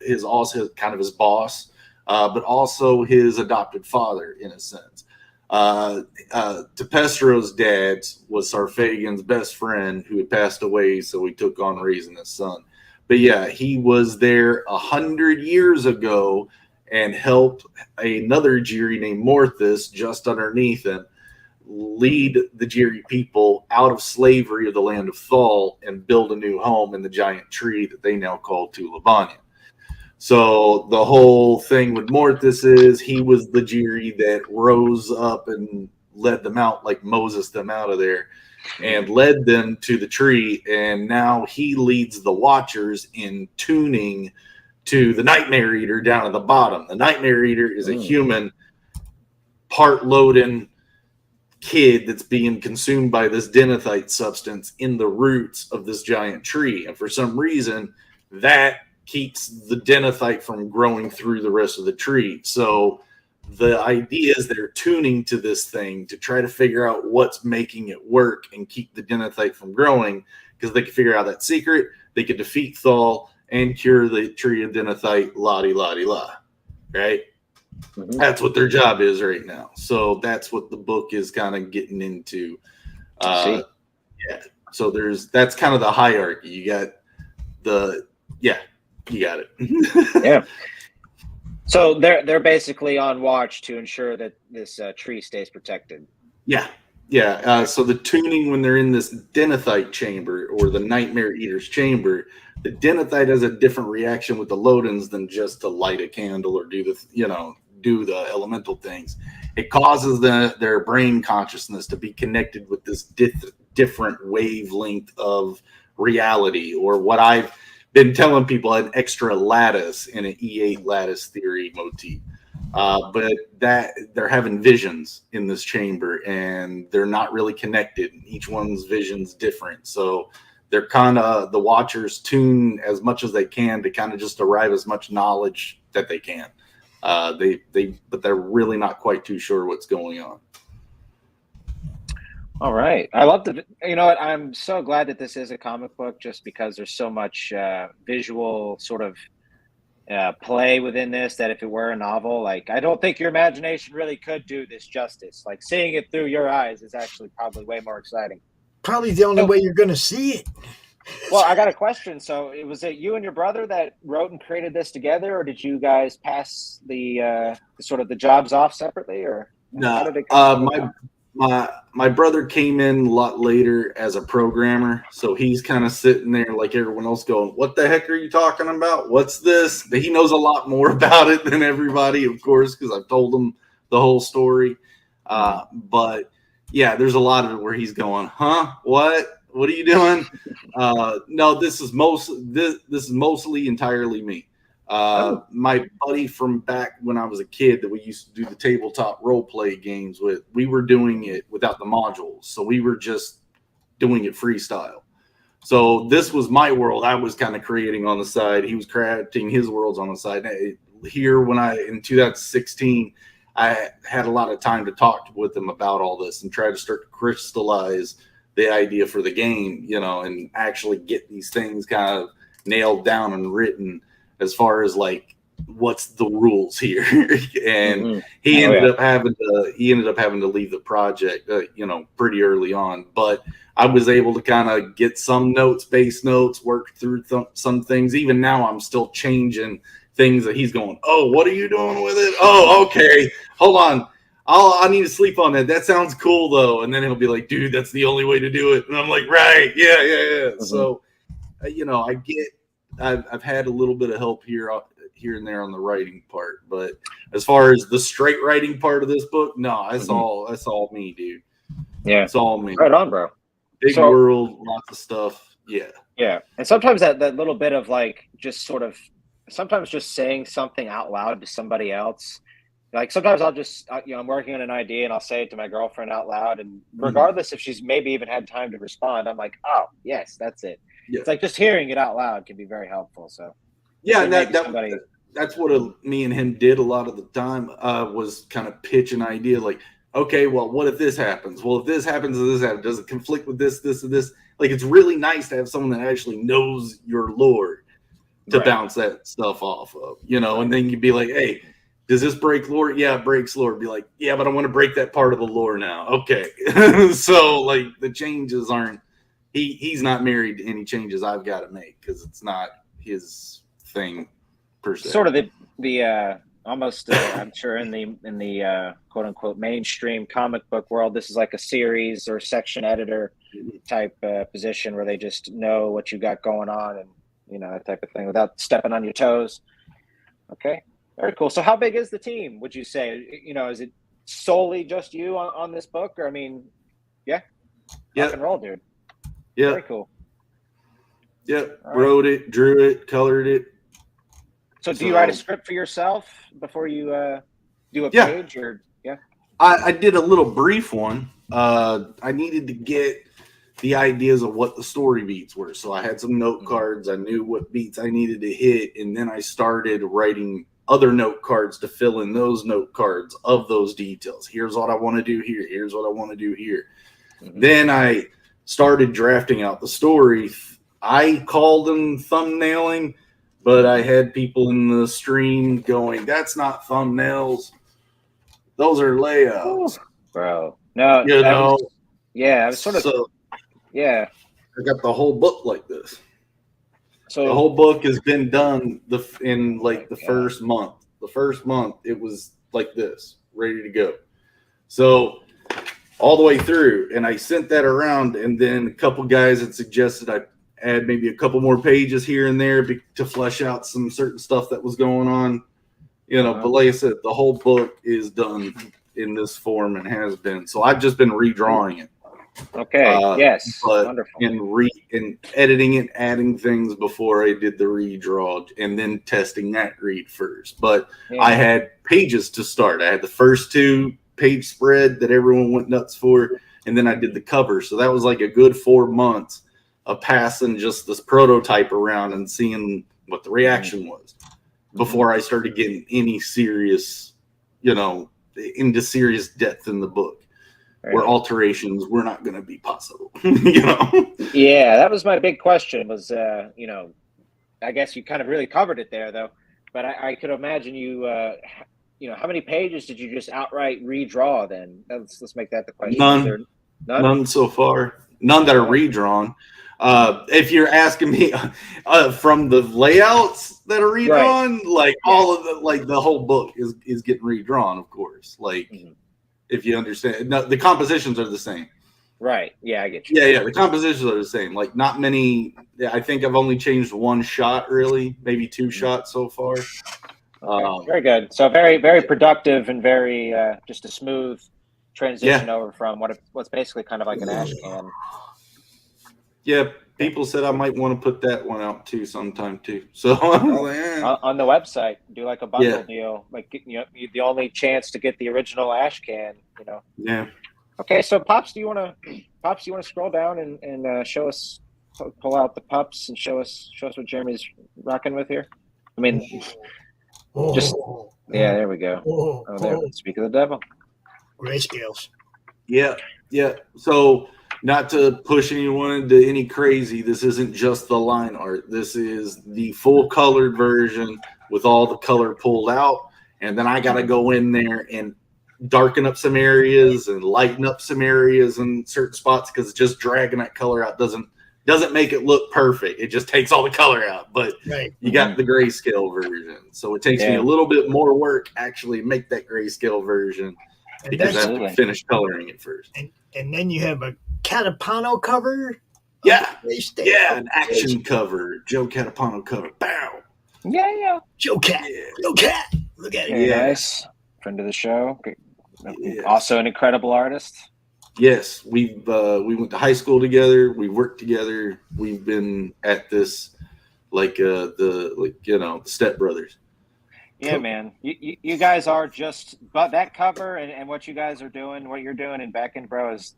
is also kind of his boss. But also his adopted father, in a sense. Pedro's dad was Sarfagan's best friend who had passed away, so he took on raising his son. But yeah, he was there 100 years ago and helped another Jiri named Morthus just underneath him lead the Jiri people out of slavery of the land of Thal and build a new home in the giant tree that they now call Tulabanya. So the whole thing with Mortis is he was the Jiri that rose up and led them out, like Moses them out of there, and led them to the tree. And now he leads the Watchers in tuning to the Nightmare Eater down at the bottom. The Nightmare Eater is a human, part Loden kid that's being consumed by this denethite substance in the roots of this giant tree. And for some reason, that keeps the denethite from growing through the rest of the tree. So the idea is they're tuning to this thing to try to figure out what's making it work and keep the denethite from growing, because they can figure out that secret. They could defeat Thal and cure the tree of denethite, la-di-la-di-la, right? That's what their job is right now. So that's what the book is kind of getting into. Yeah. So that's kind of the hierarchy. You got you got it. Yeah. So they're basically on watch to ensure that this tree stays protected. Yeah. Yeah. So the tuning when they're in this denethite chamber or the Nightmare Eater's chamber, the denethite has a different reaction with the Lodens than just to light a candle or do the elemental things. It causes their brain consciousness to be connected with this different wavelength of reality, or what I've been telling people, an extra lattice in an E8 lattice theory motif. But that they're having visions in this chamber and they're not really connected. Each one's vision's different. So they're kind of, the Watchers tune as much as they can to kind of just derive as much knowledge that they can. But they're really not quite too sure what's going on. All right. I love what? I'm so glad that this is a comic book, just because there's so much visual sort of play within this, that if it were a novel, like, I don't think your imagination really could do this justice. Like, seeing it through your eyes is actually probably way more exciting. Probably the only way you're going to see it. Well, I got a question. So was it you and your brother that wrote and created this together, or did you guys pass the sort of the jobs off separately, or how did it come my brother came in a lot later as a programmer, so he's kind of sitting there like everyone else going, what the heck are you talking about? What's this? He knows a lot more about it than everybody, of course, because I've told him the whole story. But yeah, there's a lot of it where he's going, what are you doing? No, this is mostly entirely me. My buddy from back when I was a kid that we used to do the tabletop role play games with, we were doing it without the modules. So we were just doing it freestyle. So this was my world. I was kind of creating on the side. He was crafting his worlds on the side. Here, in 2016, I had a lot of time to talk with him about all this and try to start to crystallize the idea for the game, and actually get these things kind of nailed down and written as far as like what's the rules here. And he ended up having to leave the project pretty early on, but I was able to kind of get some base notes, work through some things. Even now I'm still changing things that he's going, oh, what are you doing with it? Oh, okay, hold on, I need to sleep on that. That sounds cool though. And then he'll be like, dude, that's the only way to do it. And I'm like, right, yeah. So I've had a little bit of help here and there on the writing part, but as far as the straight writing part of this book, no, that's all me, dude. Yeah, it's all me. Right on, bro. Big world, lots of stuff. Yeah. And sometimes that little bit of like just sort of sometimes just saying something out loud to somebody else. Like sometimes I'll just I'm working on an idea and I'll say it to my girlfriend out loud, and regardless if she's maybe even had time to respond, I'm like, oh yes, that's it. Yeah. It's like just hearing it out loud can be very helpful. So yeah, and that's what me and him did a lot of the time, was kind of pitch an idea like, okay, well, what if this happens? Well, if this happens, does it conflict with this, and this? Like, it's really nice to have someone that actually knows your lore to bounce that stuff off of, and then you'd be like, hey, does this break lore? Yeah, it breaks lore. Be like, yeah, but I want to break that part of the lore now. Okay. So like the changes aren't, he's not married to any changes I've got to make because it's not his thing per se. Sort of the almost I'm sure in the quote unquote mainstream comic book world, this is like a series or section editor type position where they just know what you got going on and that type of thing without stepping on your toes. Okay. Very cool. So how big is the team, would you say? You know, is it solely just you on this book? Or, I mean, yeah. Rock and roll, dude. Yeah. Very cool. Yep. Right. Wrote it, drew it, colored it. So do you write a script for yourself before you do a page? Or I did a little brief one. I needed to get the ideas of what the story beats were. So I had some note cards. I knew what beats I needed to hit. And then I started writing other note cards to fill in those note cards of those details. Here's what I want to do here. Here's what I want to do here. Then I started drafting out the story. I called them thumbnailing, but I had people in the stream going, that's not thumbnails. Those are layouts. Bro. No, you know. I was sort of I got the whole book like this. So the whole book has been done in like the first month. The first month it was like this, ready to go. So all the way through, and I sent that around, and then a couple guys had suggested I add maybe a couple more pages here and there to flesh out some certain stuff that was going on, you know. But like I said, the whole book is done in this form and has been. So I've just been redrawing it. Okay. Yes. But wonderful. And editing it, adding things before I did the redraw, and then testing that read first. But I had pages to start. I had the first 2-page spread that everyone went nuts for, and then I did the cover. So that was like a good 4 months of passing just this prototype around and seeing what the reaction was before I started getting any serious, you know, into serious depth in the book. Where alterations were not going to be possible, you know? Yeah, that was my big question was, you know, I guess you kind of really covered it there, though. But I could imagine you, you know, how many pages did you just outright redraw then? Let's make that the question. None so far. None that are redrawn. If you're asking me from the layouts that are redrawn, like all of the whole book is getting redrawn, of course. Like, if you understand, no, the compositions are the same. Right. Yeah, I get you. Yeah. The compositions are the same. Like, not many. I think I've only changed 1 shot, really, maybe 2 shots so far. Very good. So very, very productive and very just a smooth transition over from what's basically kind of like an ash can. Yeah, people said I might want to put that one out too sometime too. So on the website, do like a bundle deal, like, you know, the only chance to get the original ash can, you know. Yeah. Okay, so Pops, do you want to scroll down and show us, pull out the pups and show us what Jeremy's rocking with here? I mean, there we go. Oh, there. Speak of the devil. Grayscales. Yeah. So, not to push anyone into any crazy, this isn't just the line art. This is the full colored version with all the color pulled out. And then I got to go in there and darken up some areas and lighten up some areas in certain spots, because just dragging that color out doesn't make it look perfect. It just takes all the color out. But you got the grayscale version. So it takes me a little bit more work actually make that grayscale version, because I have to finish coloring it first. And then you have a Catapano cover. An action cover. Joe Catapano cover. Bow. Yeah. Joe Cat. Look at it. Nice. Friend of the show. Also an incredible artist. Yes, we went to high school together. We worked together. We've been at this like the Step Brothers. Yeah, man. You guys are just, but that cover and what you guys are doing, what you're doing in Beckon, bro, is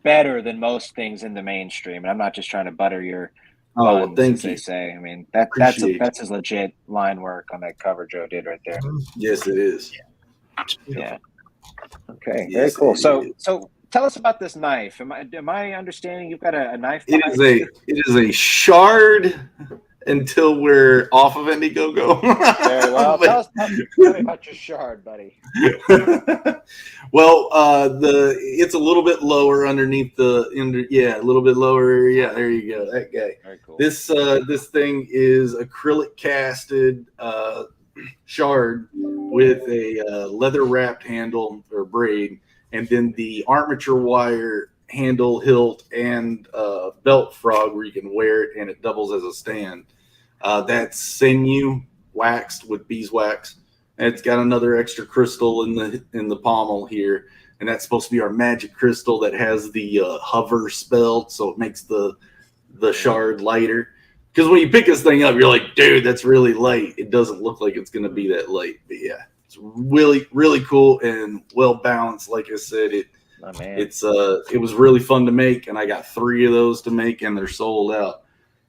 better than most things in the mainstream. And I'm not just trying to butter your buns, as they say. I mean, that's his legit line work on that cover Joe did right there. Yes, it is. Yeah. Okay. Very cool. So tell us about this knife. Am I understanding you've got a knife? It is a shard until we're off of Indiegogo. Very well. Tell me about your shard, buddy. Well, it's a little bit lower underneath a little bit lower. Yeah, there you go. That guy. Very cool. This thing is acrylic casted shard with a leather wrapped handle or braid, and then the armature wire handle, hilt, and belt frog where you can wear it and it doubles as a stand. That's sinew waxed with beeswax. And it's got another extra crystal in the pommel here, and that's supposed to be our magic crystal that has the hover spell, so it makes the shard lighter. Because when you pick this thing up, you're like, dude, that's really light. It doesn't look like it's going to be that light. But yeah, it's really, really cool and well balanced. Like I said, it was really fun to make, and I got 3 of those to make, and they're sold out.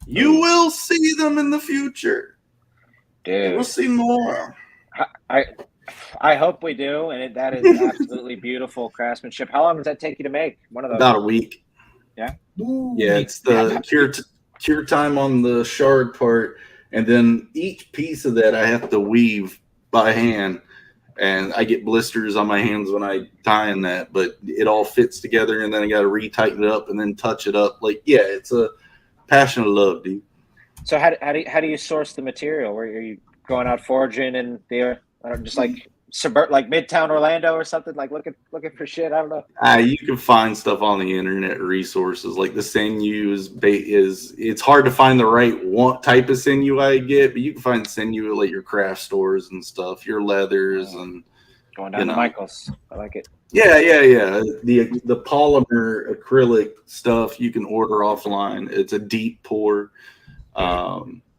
You will see them in the future. Dude. We'll see more. I hope we do, and that is absolutely beautiful craftsmanship. How long does that take you to make one of those? About a week. Yeah? Yeah, it's the cure time on the shard part, and then each piece of that I have to weave by hand, and I get blisters on my hands when I tie in that, but it all fits together, and then I got to re-tighten it up and then touch it up. Like, yeah, it's a passion of love, dude. So how do you source the material? Where are you going out foraging in the just like Midtown Orlando or something, like looking for shit? I don't know. You can find stuff on the internet, resources like the sinew is it's hard to find the right type of sinew I get, but you can find sinew at like your craft stores and stuff, your leathers and going down to Michael's. I like it. Yeah. The polymer acrylic stuff you can order offline. It's a deep pour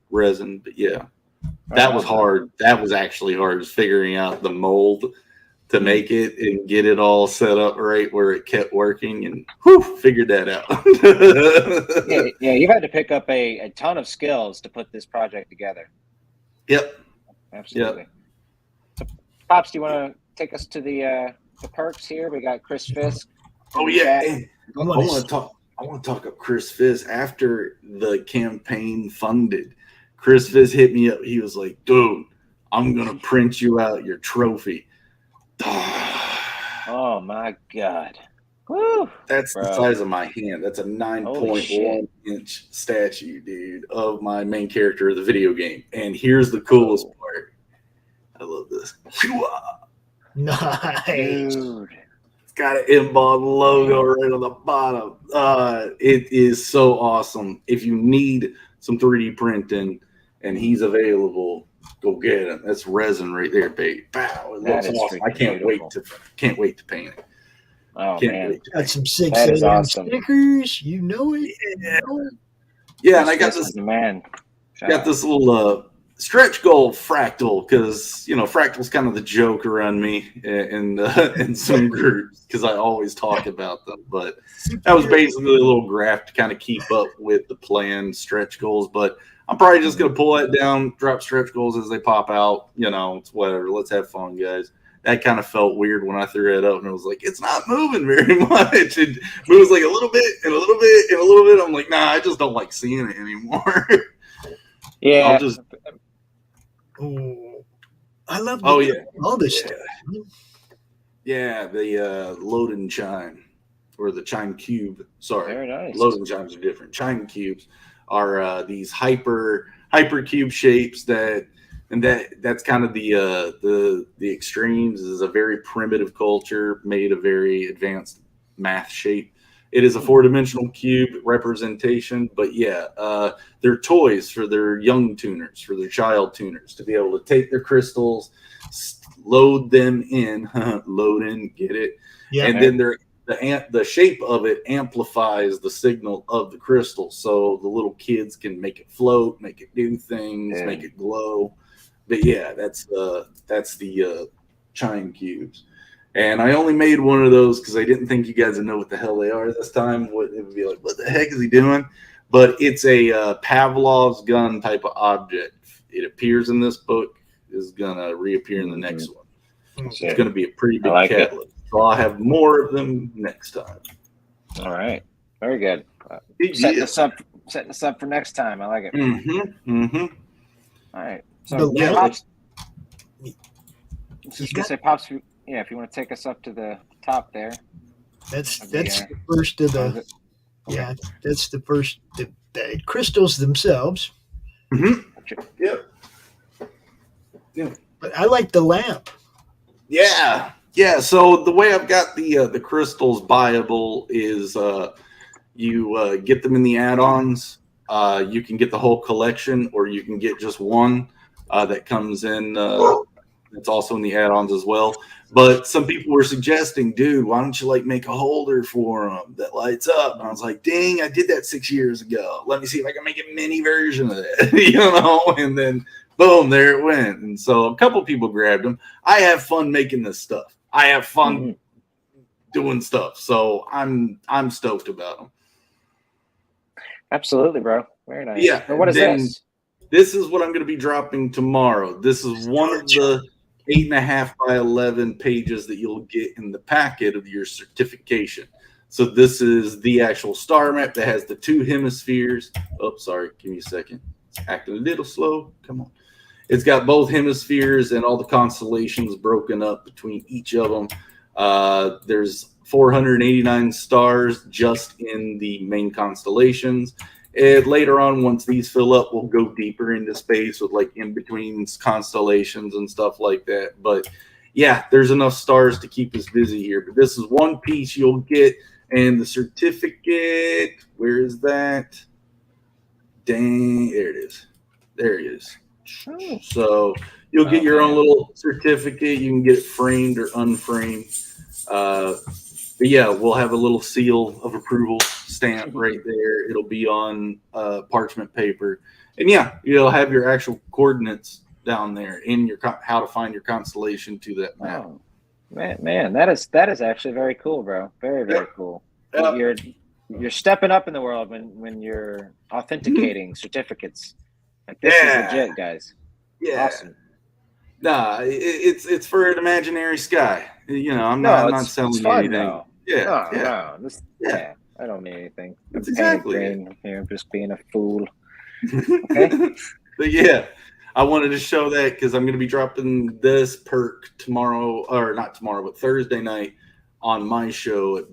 resin, but yeah. That was hard. That was actually hard, is figuring out the mold to make it and get it all set up right where it kept working, and figured that out. yeah, you've had to pick up a ton of skills to put this project together. Yep. Absolutely. Yep. So, Pops, do you want to take us to the perks here? We got Chris Fisk. Oh yeah. Hey, I want to talk up Chris Fisk after the campaign funded. Chris Fisk hit me up. He was like, dude, I'm going to print you out your trophy. Oh, my God. Woo, that's the size of my hand. That's a 9.1-inch statue, dude, of my main character of the video game. And here's the coolest part. I love this. Nice. Dude. It's got an embossed logo right on the bottom. It is so awesome. If you need some 3D printing, and he's available, go get him. That's resin right there, baby. Wow, it looks awesome. I can't wait to paint it. Oh man, got some 6 a.m. stickers. You know it. Yeah, and I got this this little stretch goal fractal, because fractal's kind of the joke around me in some groups, because I always talk about them. But that was basically a little graph to kind of keep up with the planned stretch goals. But I'm probably just going to pull that down, drop stretch goals as they pop out. It's whatever. Let's have fun, guys. That kind of felt weird when I threw it up, and it was like, it's not moving very much. It moves like a little bit and a little bit and a little bit. I'm like, nah, I just don't like seeing it anymore. Yeah. I'll just... I love all this stuff. Yeah, the loading chime, or the chime cube. Sorry. Very nice. Loading chimes are different. Chime cubes are these hyper cube shapes that's kind of the extremes. Is a very primitive culture made a very advanced math shape. It is a 4-dimensional cube representation, but yeah, they're toys for their young tuners, for their child tuners, to be able to take their crystals, load them in, load in, get it, and then the shape of it amplifies the signal of the crystal, so the little kids can make it float, make it do things, make it glow. But yeah, that's the chime cubes. And I only made one of those because I didn't think you guys would know what the hell they are this time. It would be like, what the heck is he doing? But it's a Pavlov's gun type of object. It appears in this book, is going to reappear in the next one. Okay. It's going to be a pretty big catalog. So I'll have more of them next time. All right. Very good. Set this up for next time. I like it. Mm-hmm. All right. So, Pops. Just going to say, Pops, yeah, if you want to take us up to the top there. That's the first of the that's the first the crystals themselves. Mm-hmm. Yep. Yeah. But I like the lamp. Yeah. So the way I've got the crystals buyable is you get them in the add-ons. You can get the whole collection, or you can get just one. that comes in. It's also in the add-ons as well. But some people were suggesting, dude, why don't you like make a holder for them that lights up? And I was like, dang, I did that 6 years ago. Let me see if I can make a mini version of that, And then boom, there it went. And so a couple people grabbed them. I have fun making this stuff. I have fun doing stuff. So I'm stoked about them. Absolutely, bro. Very nice. Yeah. But what is this? This is what I'm going to be dropping tomorrow. This is one of the 8.5 by 11 pages that you'll get in the packet of your certification. So this is the actual star map that has the 2 hemispheres. Oh, sorry. Give me a second. It's acting a little slow. Come on. It's got both hemispheres and all the constellations broken up between each of them. There's 489 stars just in the main constellations. And later on, once these fill up, we'll go deeper into space with like in-between constellations and stuff like that. But yeah, there's enough stars to keep us busy here. But this is one piece you'll get. And the certificate, where is that? Dang, there it is. There it is. So you'll get your own little certificate. You can get it framed or unframed. But yeah, we'll have a little seal of approval stamp right there. It'll be on parchment paper. And yeah, you'll have your actual coordinates down there in your how to find your constellation to that map. Oh, man, that is actually very cool, bro. Very, very cool. You're stepping up in the world when you're authenticating certificates. Like, this is legit, guys. Yeah. Awesome. Nah, it's for an imaginary sky. I'm not selling you anything. Though. No. I don't need anything. That's exactly green here. I'm just being a fool. Okay. But yeah, I wanted to show that because I'm going to be dropping this perk tomorrow, or not tomorrow, but Thursday night on my show at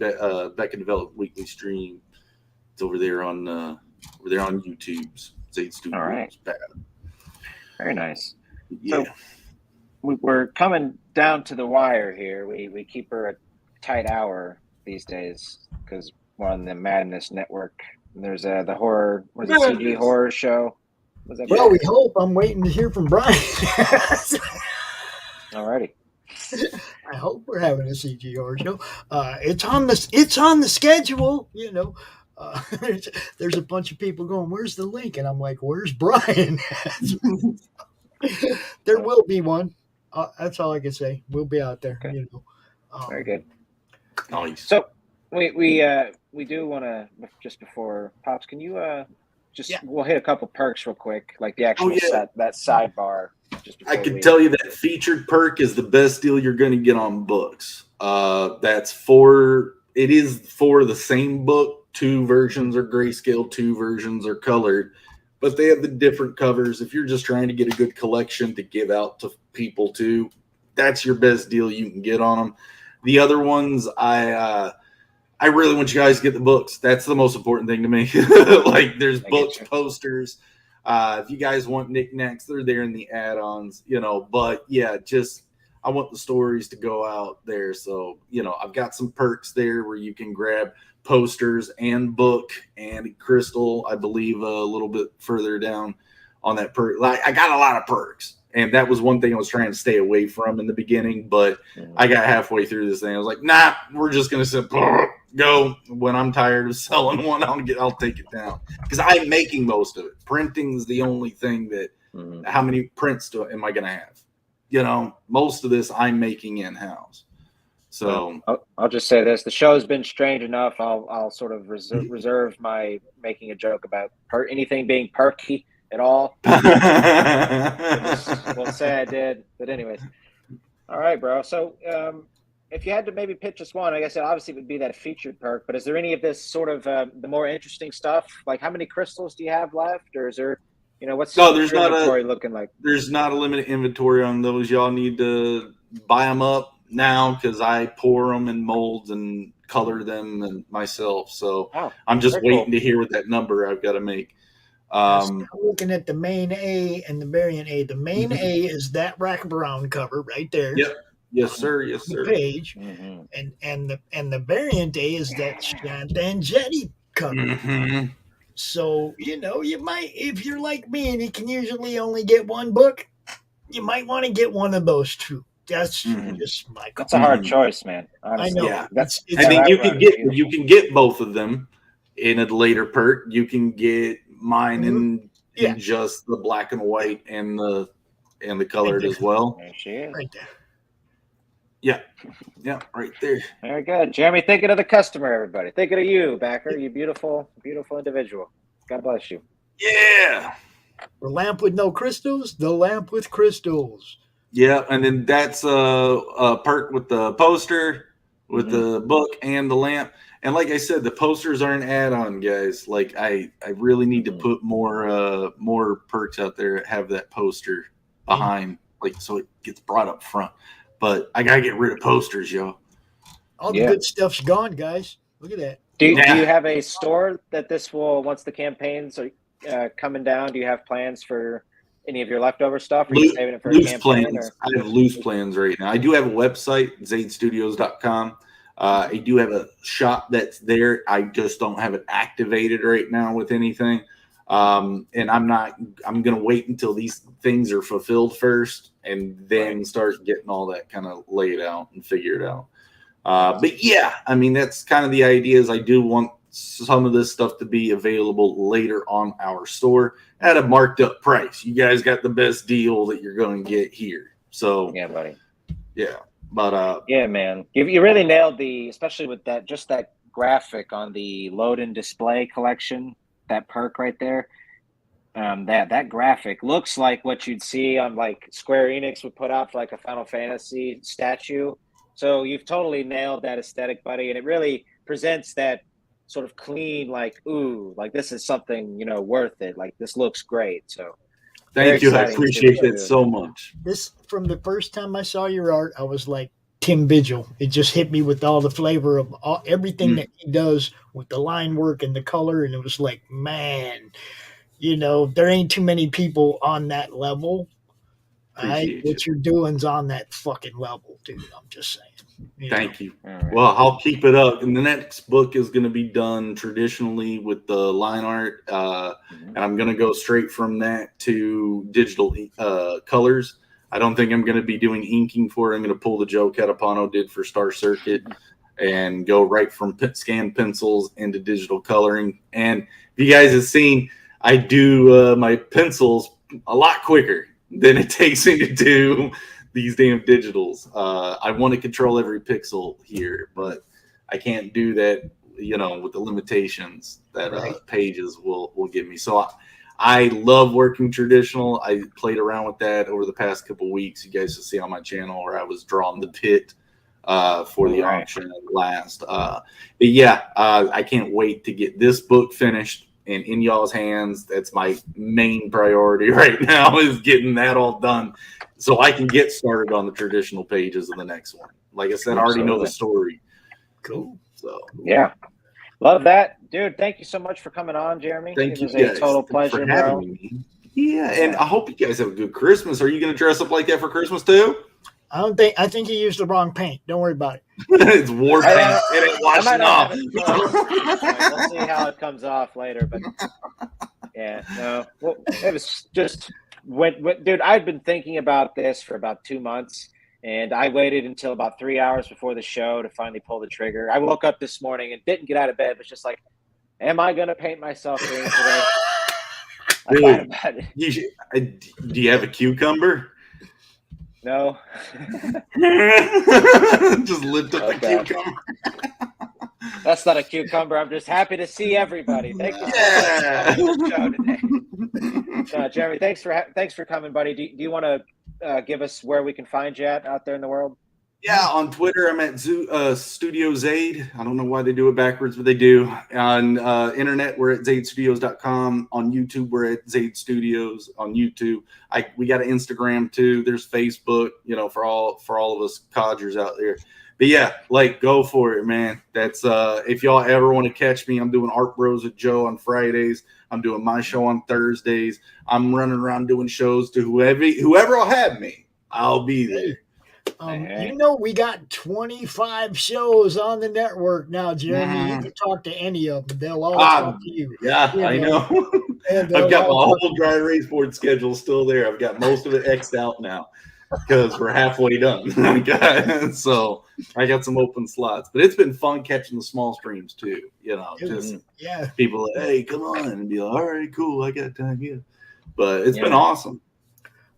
Becca Develop Weekly Stream. It's over there on YouTube's Zade Studios. All right. Very nice. Yeah. So we're coming down to the wire here. We keep her a tight hour these days because we're on the Madness Network. And there's the horror, CG horror show. Well, we hope. I'm waiting to hear from Brian. Alrighty. I hope we're having a CG horror show. It's on the schedule. There's a bunch of people going, "Where's the link?" And I'm like, "Where's Brian?" There will be one. That's all I can say. We'll be out there. Okay. Very good. Nice. So we do want to, just before Pops, can you we'll hit a couple perks real quick, like the actual that sidebar. I can tell you that featured perk is the best deal you're going to get on books. It is for the same book. 2 versions are grayscale, 2 versions are colored, but they have the different covers. If you're just trying to get a good collection to give out to people too, that's your best deal you can get on them. The other ones, I really want you guys to get the books. That's the most important thing to me. Like, there's books, posters. If you guys want knickknacks, they're there in the add-ons, But yeah, I want the stories to go out there. So, I've got some perks there where you can grab posters and book and crystal. I believe a little bit further down on that perk. Like, I got a lot of perks. And that was one thing I was trying to stay away from in the beginning, but I got halfway through this thing. I was like, nah, we're just going to go. When I'm tired of selling one, I'll take it down. Because I'm making most of it. Printing is the only thing that, how many prints am I going to have? Most of this I'm making in-house. So I'll just say this. The show's been strange enough. I'll sort of reserve my making a joke about anything being perky at all. I won't say I did, but anyways. All right, bro. So if you had to maybe pitch us one, I guess it obviously would be that featured perk, but is there any of this sort of the more interesting stuff? Like, how many crystals do you have left, or is there, what's there's not inventory looking like? There's not a limited inventory on those. Y'all need to buy them up now because I pour them in molds and color them and myself. So I'm just waiting to hear what that number I've got to make. I'm looking at the main A and the variant A. The main A is that Rack Brown cover right there. Yep. Yes, sir. Yes, sir. Page. And the variant A is that Shantanjetti cover. So, you might, if you're like me and you can usually only get one book, you might want to get one of those two. That's just my. That's a hard choice, man. Honestly. I know. Yeah. It's I think you can get both of them in a later perk. You can get mine in just the black and white and the colored as well. There she is. Right there. Yeah. Yeah, right there. Very good. Jeremy, thinking of the customer, everybody. Thinking of you, backer. You beautiful, beautiful individual. God bless you. Yeah. The lamp with no crystals, the lamp with crystals. Yeah, and then that's a perk with the poster, with the book and the lamp. And like I said, the posters are an add-on, guys. Like I really need to put more perks out there that have that poster behind, like so it gets brought up front. But I gotta get rid of posters, yo. All the good stuff's gone, guys. Look at that. Do you have a store that this will, once the campaigns are coming down, do you have plans for any of your leftover stuff? Or are you saving it for loose a campaign? Plans. I have loose plans right now. I do have a website, zadestudios.com. I do have a shop that's there. I just don't have it activated right now with anything. And I'm going to wait until these things are fulfilled first and then start getting all that kind of laid out and figured out. But yeah, I mean, that's kind of the idea is I do want some of this stuff to be available later on our store at a marked up price. You guys got the best deal that you're going to get here. So yeah, buddy. Yeah. But yeah, man, you really nailed especially with that, just that graphic on the load and display collection, that perk right there. That graphic looks like what you'd see on like Square Enix would put out for like a Final Fantasy statue. So you've totally nailed that aesthetic, buddy. And it really presents that sort of clean, like, ooh, like this is something, worth it. Like this looks great. So thank you. I appreciate it so much. This, from the first time I saw your art, I was like Tim Vigil. It just hit me with all the flavor of everything that he does with the line work and the color. And it was like, man, there ain't too many people on that level. What you're doing's on that fucking level, dude. I'm just saying. Thank you. Right. Well, I'll keep it up. And the next book is going to be done traditionally with the line art. And I'm going to go straight from that to digital colors. I don't think I'm going to be doing inking for it. I'm going to pull the Joe Catapano did for Star Circuit and go right from scan pencils into digital coloring. And if you guys have seen, I do my pencils a lot quicker than it takes me to do these damn digitals. I want to control every pixel here, but I can't do that, with the limitations that pages will give me. So I love working traditional. I played around with that over the past couple of weeks. You guys will see on my channel where I was drawing the pit for the auction last. But yeah, I can't wait to get this book finished and in y'all's hands. That's my main priority right now, is getting that all done so I can get started on the traditional pages of the next one. Like I said, I already know the story. Cool. So yeah, love that, dude. Thank you so much for coming on, Jeremy. Thank you. It was a total pleasure, bro. Me. Yeah, and I hope you guys have a good Christmas. Are you going to dress up like that for Christmas too? I think he used the wrong paint. Don't worry about it. It's war paint. It ain't washing off. We'll see how it comes off later. But yeah, no. Well, it was just dude, I'd been thinking about this for about 2 months, and I waited until about 3 hours before the show to finally pull the trigger. I woke up this morning and didn't get out of bed. It was just like, am I going to paint myself green today? Dude, do you have a cucumber? No. Just lift up the cucumber. That's not a cucumber. I'm just happy to see everybody. Thank you so much for the show today. Jeremy, thanks for coming, buddy. Do you want to give us where we can find you out there in the world? Yeah, on Twitter, I'm at Studio Zade. I don't know why they do it backwards, but they do. On internet, we're at zadestudios.com. On YouTube, we're at Zade Studios on YouTube. We got an Instagram too. There's Facebook, for all of us codgers out there. But yeah, go for it, man. That's if y'all ever want to catch me, I'm doing Art Bros with Joe on Fridays. I'm doing my show on Thursdays. I'm running around doing shows to whoever will have me. I'll be there. We got 25 shows on the network now, Jeremy. You can talk to any of them. They'll all talk to you. Yeah, I know. I've got my whole dry erase board schedule still there. I've got most of it X'd out now because we're halfway done. So I got some open slots, but it's been fun catching the small streams too. Just people like, hey, come on, and be like, all right, cool, I got time here. But it's been awesome.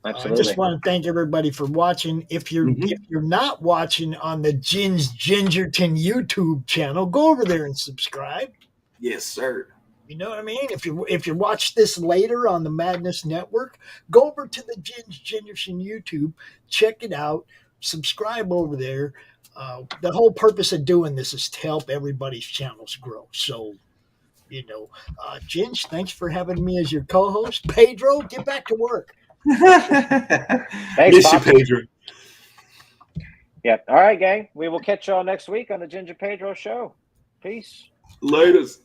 Absolutely. I just want to thank everybody for watching. If you're not watching on the Gingerton YouTube channel, go over there and subscribe. Yes, sir. You know what I mean? If you watch this later on the Madness Network, go over to the Gingerton YouTube, check it out, subscribe over there. The whole purpose of doing this is to help everybody's channels grow. So, Ginge, thanks for having me as your co-host. Pedro, get back to work. Thanks, miss you, Pedro. Yeah. All right, gang. We will catch y'all next week on the Ginger Pedro Show. Peace. Latest.